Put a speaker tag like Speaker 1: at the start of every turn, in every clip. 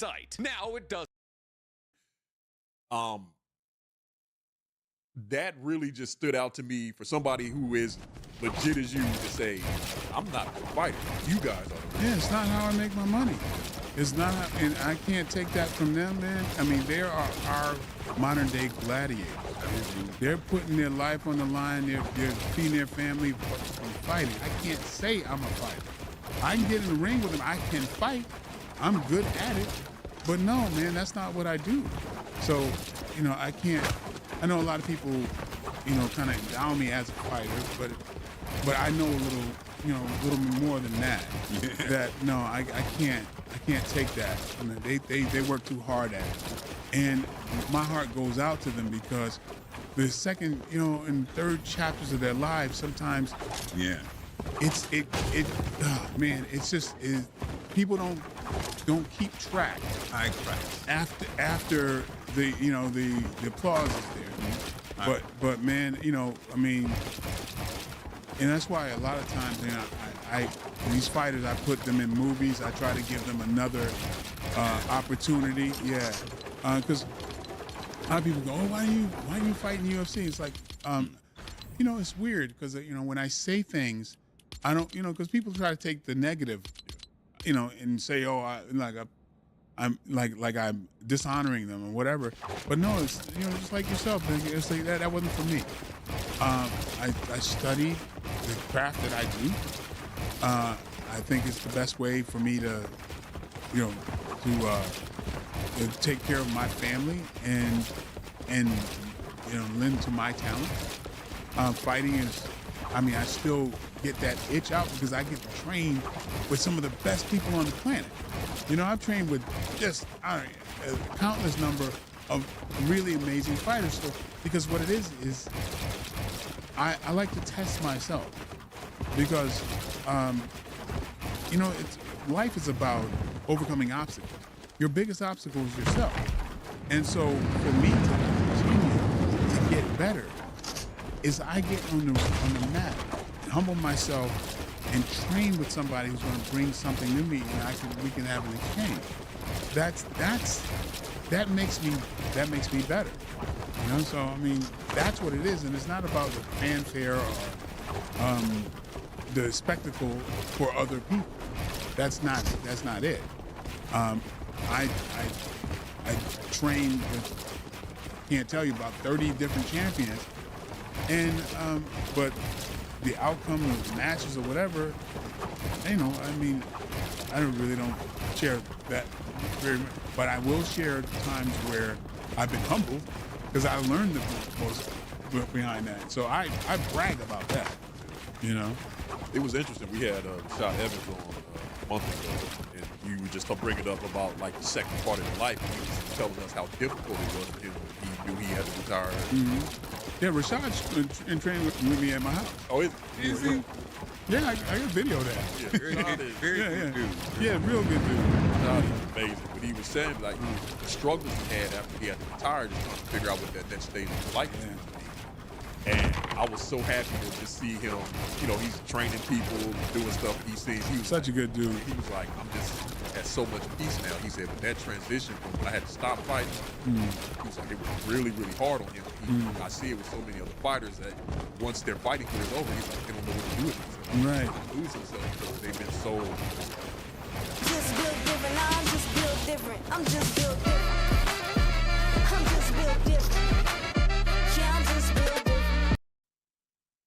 Speaker 1: sight. Now it does.
Speaker 2: That really just stood out to me for somebody who is legit as you to say, I'm not a fighter. You guys are.
Speaker 3: Yeah, it's not how I make my money. It's not, and I can't take that from them, man. I mean, they are our modern day gladiators. They're putting their life on the line. They're feeding their family from fighting. I can't say I'm a fighter. I can get in the ring with them. I can fight. I'm good at it. But no, man, that's not what I do. So, you know, I can't. I know a lot of people, you know, kind of endow me as a fighter, but I know a little more than that. That no, I can't take that. I mean, they work too hard at it, and my heart goes out to them because the second, you know, and third chapters of their lives, sometimes, man, it's just people don't keep track. After the, you know, the applause is there, but man, you know, I mean, and that's why a lot of times, you know, I these fighters, I put them in movies. I try to give them another opportunity. Yeah, because a lot of people go, oh, why do you fight in the UFC? It's like, you know, it's weird because, you know, when I say things, I don't, you know, because people try to take the negative, you know, and say, oh, I'm dishonoring them or whatever. But no, it's, you know, just like yourself. It's like that wasn't for me. I study the craft that I do. I think it's the best way for me to, you know, to take care of my family and you know, lend to my talent. Fighting is, I mean, I still get that itch out because I get to train with some of the best people on the planet. You know, I've trained with just a countless number of really amazing fighters. So, because what it is I like to test myself because, you know, life is about overcoming obstacles. Your biggest obstacle is yourself. And so for me to continue to get better is I get on the mat and humble myself and train with somebody who's going to bring something to me, and we can have an exchange. That makes me better. You know, so I mean, that's what it is, and it's not about the fanfare or the spectacle for other people. That's not it. I trained with, can't tell you, about 30 different champions, and but the outcome of the matches or whatever, you know, I mean, I really don't share that very much, but I will share times where I've been humbled because I learned the most behind that. So I brag about that, you know.
Speaker 2: It was interesting. We had Rashad Evans on a month ago, and you were just bringing up about like the second part of his life. And he was telling us how difficult it was for him when he knew he had to retire.
Speaker 3: Mm-hmm. Yeah, Rashad's in training with me at my house.
Speaker 2: Oh, is he?
Speaker 3: Yeah, I got video of that.
Speaker 2: Yeah, Rashad is very good dude.
Speaker 3: Yeah, real good dude.
Speaker 2: Rashad is amazing. But he was saying like the struggles he had after he had to retire, just trying to figure out what that next stage of his life was going to be. And I was so happy to just see him, you know, he's training people, doing stuff he sees. He was
Speaker 3: such a good dude.
Speaker 2: He was like, I'm just at so much peace now. He said, but that transition from when I had to stop fighting, he was like, it was really, really hard on him. I see it with so many other fighters that once their fighting career is over, he's like, they don't know what to do with themselves.
Speaker 3: Right.
Speaker 2: They lose themselves because they've been so.
Speaker 4: Just built different, I'm just built different. I'm just built different. I'm just built different. Yeah, I'm just built different.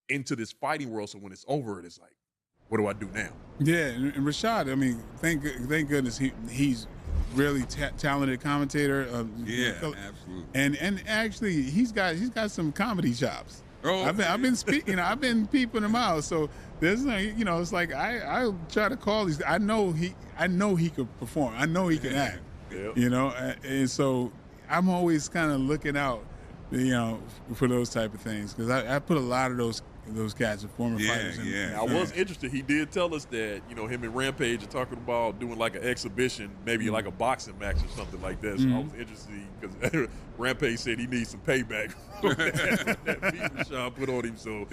Speaker 2: Into this fighting world, so when it's over, it's like, what do I do now?
Speaker 3: Yeah, and Rashad, I mean, thank goodness he's really talented commentator.
Speaker 5: Absolutely.
Speaker 3: And actually, he's got some comedy chops.
Speaker 5: Oh,
Speaker 3: I've been speaking, I've been peeping him out. So there's, you know, it's like I try to call these. I know he could perform. I know he can act.
Speaker 2: Yep.
Speaker 3: You know, and so I'm always kind of looking out, you know, for those type of things because I put a lot of those cats are former fighters.
Speaker 5: Yeah.
Speaker 2: I was interested. He did tell us that, you know, him and Rampage are talking about doing like an exhibition, maybe like a boxing match or something like that. So I was interested because Rampage said he needs some payback that beat Rashad put on him. So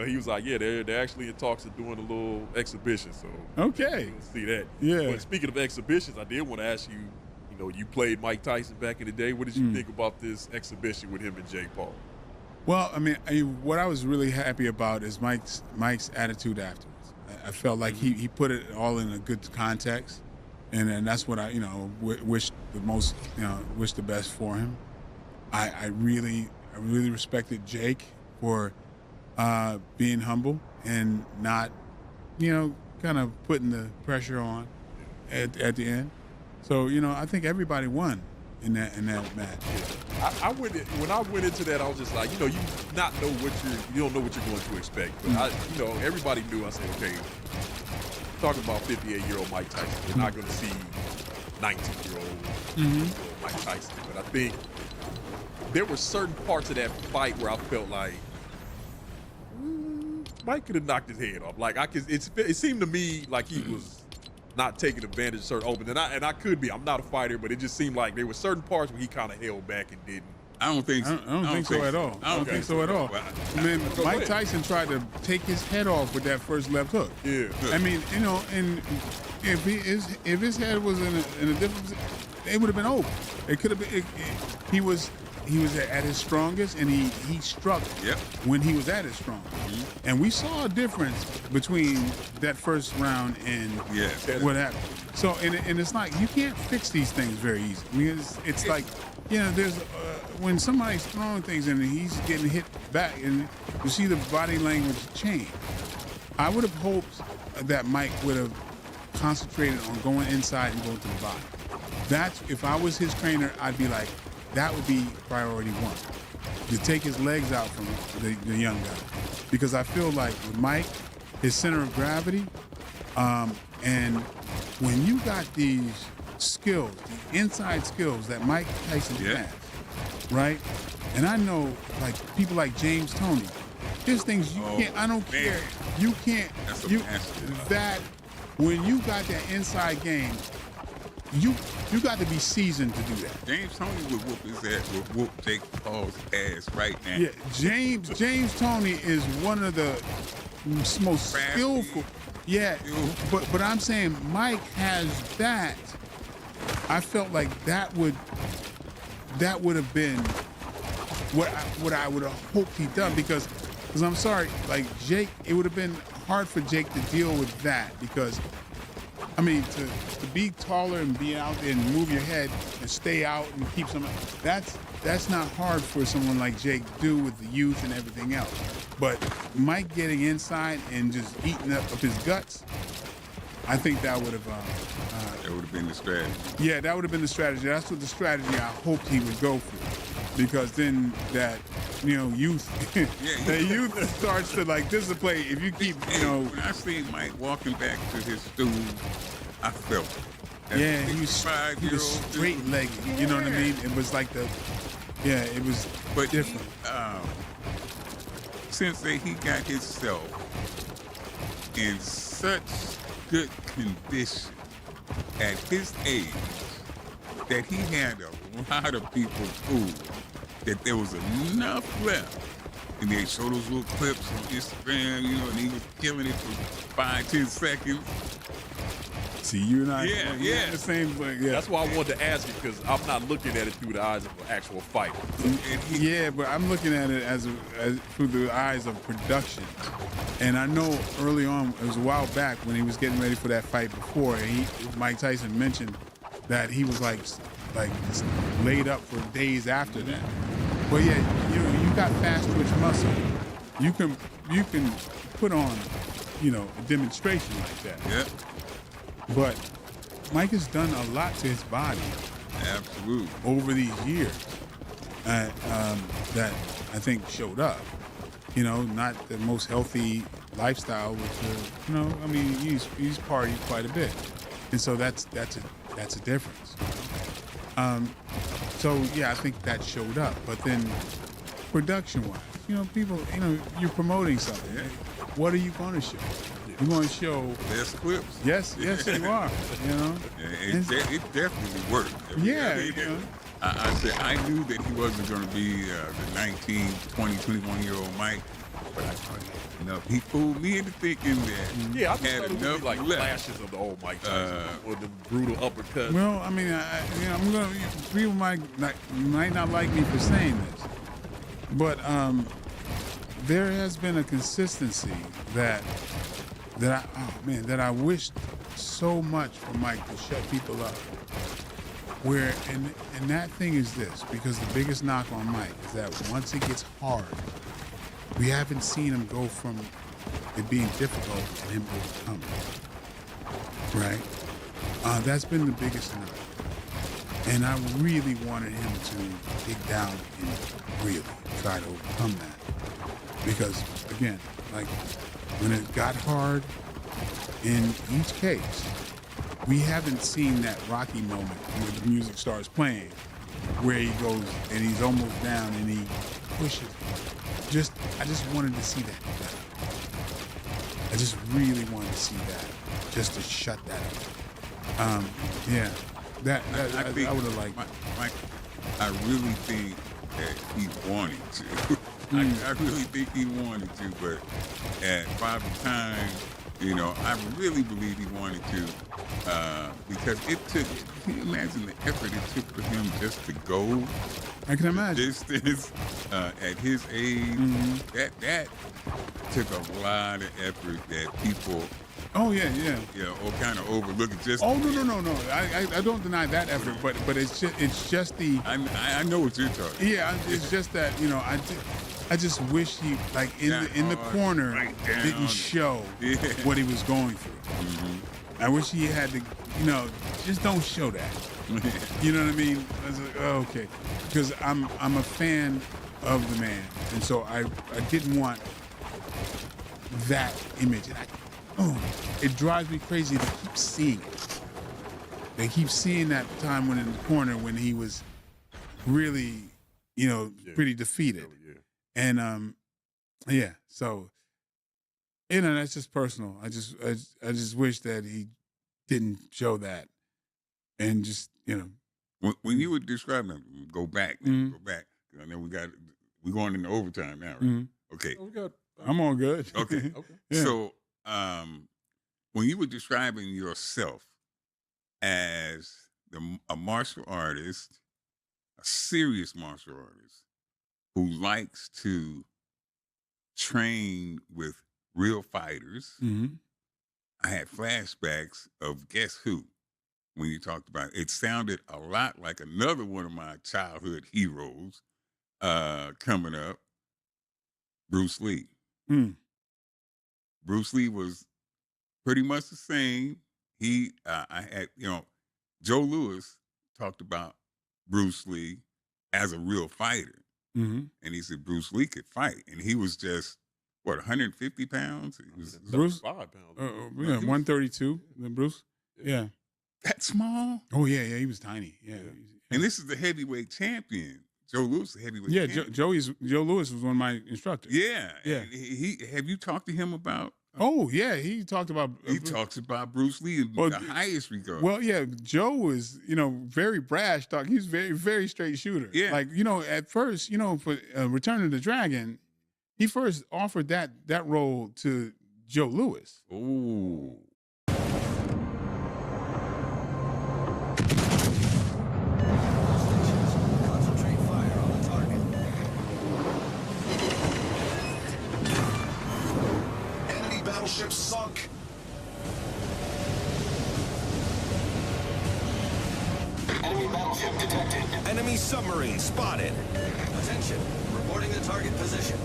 Speaker 2: he was like, yeah, they're actually in talks of doing a little exhibition. So
Speaker 3: okay,
Speaker 2: we'll see that.
Speaker 3: Yeah.
Speaker 2: But speaking of exhibitions, I did want to ask you, you you played Mike Tyson back in the day. What did you think about this exhibition with him and Jake Paul?
Speaker 3: Well, I mean, what I was really happy about is Mike's attitude afterwards. I felt like he put it all in a good context, and that's what I wish the best for him. I really respected Jake for being humble and not kind of putting the pressure on at the end. So I think everybody won in that match.
Speaker 2: When I went into that, I was just like, you don't know what you're going to expect. But everybody knew. I said, okay, talking about 58-year-old Mike Tyson, we're not going to see 19-year-old Mike Tyson. But I think there were certain parts of that fight where I felt like Mike could have knocked his head off. Like it seemed to me like he was not taking advantage of certain openings. And I could be. I'm not a fighter, but it just seemed like there were certain parts where he kind of held back and didn't.
Speaker 3: I don't think so at all. I don't think so at all. Man, Mike Tyson tried to take his head off with that first left hook.
Speaker 2: Yeah.
Speaker 3: I mean, and if his head was in a different, it would have been over. It could have been. He was at his strongest, and he struck when he was at his strongest. And we saw a difference between that first round and what happened. So, and it's like you can't fix these things very easy. I mean, it's like, there's when somebody's throwing things and he's getting hit back, and you see the body language change. I would have hoped that Mike would have concentrated on going inside and going to the body. That's, if I was his trainer, I'd be like, that would be priority one, to take his legs out from the young guy. Because I feel like with Mike, his center of gravity, and when you got these skills, the inside skills that Mike Tyson has, right? And I know, like, people like James Toney, there's things you can't, I don't care, you can't, that, when you got that inside game, you got to be seasoned to do that.
Speaker 1: James Toney would whoop his ass, would whoop Jake Paul's ass right now.
Speaker 3: Yeah, James Toney is one of the most skillful. Yeah, but I'm saying Mike has that. I felt like that would have been what I would have hoped he'd done, because I'm sorry, like Jake, it would have been hard for Jake to deal with that, because I mean, to be taller and be out there and move your head and stay out and keep some, that's not hard for someone like Jake to do with the youth and everything else. But Mike getting inside and just eating up his guts, I think that would have
Speaker 1: that would have been the strategy.
Speaker 3: Yeah, that would have been the strategy. That's what the strategy I hoped he would go for, because then that youth, the youth starts to like, this is a play. If you keep,
Speaker 1: When I see Mike walking back to his stool, I felt it.
Speaker 3: Yeah, he was straight legged. You know what I mean? It was like it was different.
Speaker 1: Since he got himself in such good condition at his age, that he had a lot of people fooled that there was enough left. And they show those little clips on Instagram, and he was killing it for 5-10 seconds.
Speaker 3: See, you and I,
Speaker 1: the
Speaker 3: same thing. Yeah.
Speaker 2: That's why I wanted to ask you, because I'm not looking at it through the eyes of an actual fighter.
Speaker 3: But I'm looking at it as through the eyes of production. And I know early on, it was a while back when he was getting ready for that fight before, Mike Tyson mentioned that he was like laid up for days after that. But yeah, you got fast twitch muscle. You can put on, a demonstration like that.
Speaker 1: Yeah.
Speaker 3: But Mike has done a lot to his body.
Speaker 1: Absolutely.
Speaker 3: Over these years, that I think showed up. Not the most healthy lifestyle, which he's partied quite a bit, and so that's a difference. So yeah, I think that showed up. But then, production-wise, people, you're promoting something. What are you going to show? You're going to show
Speaker 1: best clips.
Speaker 3: Yes, you are.
Speaker 1: It definitely worked. I said I knew that he wasn't going to be the 19, 20, 21-year-old Mike, But he fooled me into thinking that
Speaker 2: Yeah, I just
Speaker 1: had
Speaker 2: thought it would
Speaker 1: enough
Speaker 2: be like
Speaker 1: left.
Speaker 2: flashes of the old Mike Tyson or the brutal uppercuts.
Speaker 3: Well, I mean, I'm gonna. People might not like me for saying this, but there has been a consistency that I wished so much for Mike to shut people up. Where and that thing is this, because the biggest knock on Mike is that once it gets hard, we haven't seen him go from it being difficult and him overcoming it. Right? That's been the biggest knock. And I really wanted him to dig down and really try to overcome that. Because, again, like, when it got hard, in each case, we haven't seen that Rocky moment where the music starts playing, where he goes and he's almost down and he pushes. I just wanted to see that. I just really wanted to see that, just to shut that up. Yeah, I would have liked.
Speaker 1: Mike, I really think that he wanted to. I really think he wanted to, but at Father Time, I really believe he wanted to, because it took. Can you imagine the effort it took for him just to go?
Speaker 3: I can imagine.
Speaker 1: Distance at his age. That took a lot of effort that people.
Speaker 3: Oh yeah.
Speaker 1: Or kind of overlook it. Just.
Speaker 3: Oh no. I don't deny that effort, but it's just the.
Speaker 1: I know what you're talking.
Speaker 3: Yeah, it's just that I just wish he in the corner didn't show what he was going through. I wish he had to, just don't show that. You know what I mean? I was like, oh, okay, because I'm a fan of the man, and so I didn't want that image. And it drives me crazy to keep seeing it. They keep seeing that time when in the corner when he was really, pretty defeated. And so that's just personal. I just wish that he didn't show that, and just
Speaker 1: when you were describing him, go back. I know we're going into overtime now, right? Okay.
Speaker 2: Oh,
Speaker 3: I'm all good.
Speaker 1: Okay.
Speaker 3: Yeah.
Speaker 1: So when you were describing yourself as a martial artist, a serious martial artist who likes to train with real fighters, I had flashbacks of Guess Who when you talked about it. It sounded a lot like another one of my childhood heroes coming up, Bruce Lee. Bruce Lee was pretty much the same. I had, Joe Louis talked about Bruce Lee as a real fighter. And he said Bruce Lee could fight. And he was just, 150 pounds? He was
Speaker 3: Bruce?
Speaker 2: 5 pounds.
Speaker 3: 132, Bruce? Yeah.
Speaker 1: That small?
Speaker 3: Oh, yeah, he was tiny. Yeah.
Speaker 1: And this is the heavyweight champion. Joe Louis, the heavyweight champion.
Speaker 3: Joe Louis was one of my instructors.
Speaker 1: Yeah.
Speaker 3: Yeah.
Speaker 1: He have you talked to him about?
Speaker 3: Oh, yeah, he talked about...
Speaker 1: He talks about Bruce Lee in the highest regard.
Speaker 3: Well, yeah, Joe was, very brash talk. He was very, very straight shooter.
Speaker 1: Yeah.
Speaker 3: Like, at first, for Return of the Dragon, he first offered that role to Joe Louis.
Speaker 1: Oh.
Speaker 5: Concentrate fire on the target. Enemy battleship sunk. Enemy battleship detected. Enemy submarine spotted. Attention. Reporting the target position.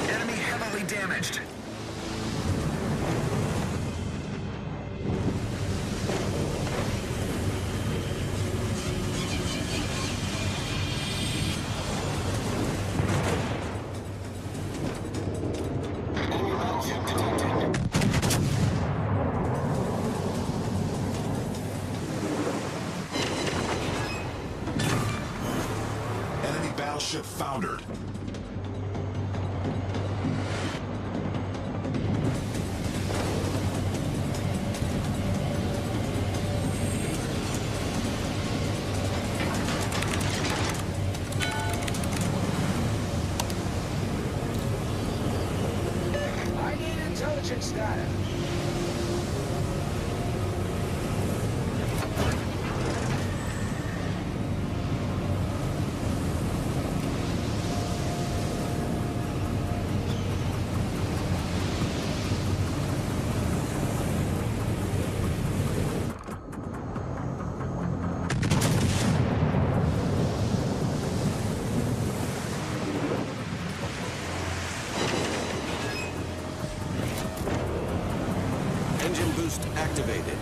Speaker 5: Enemy heavily damaged. Enemy battleship detected. Enemy battleship foundered. Matrix data. Engine boost activated.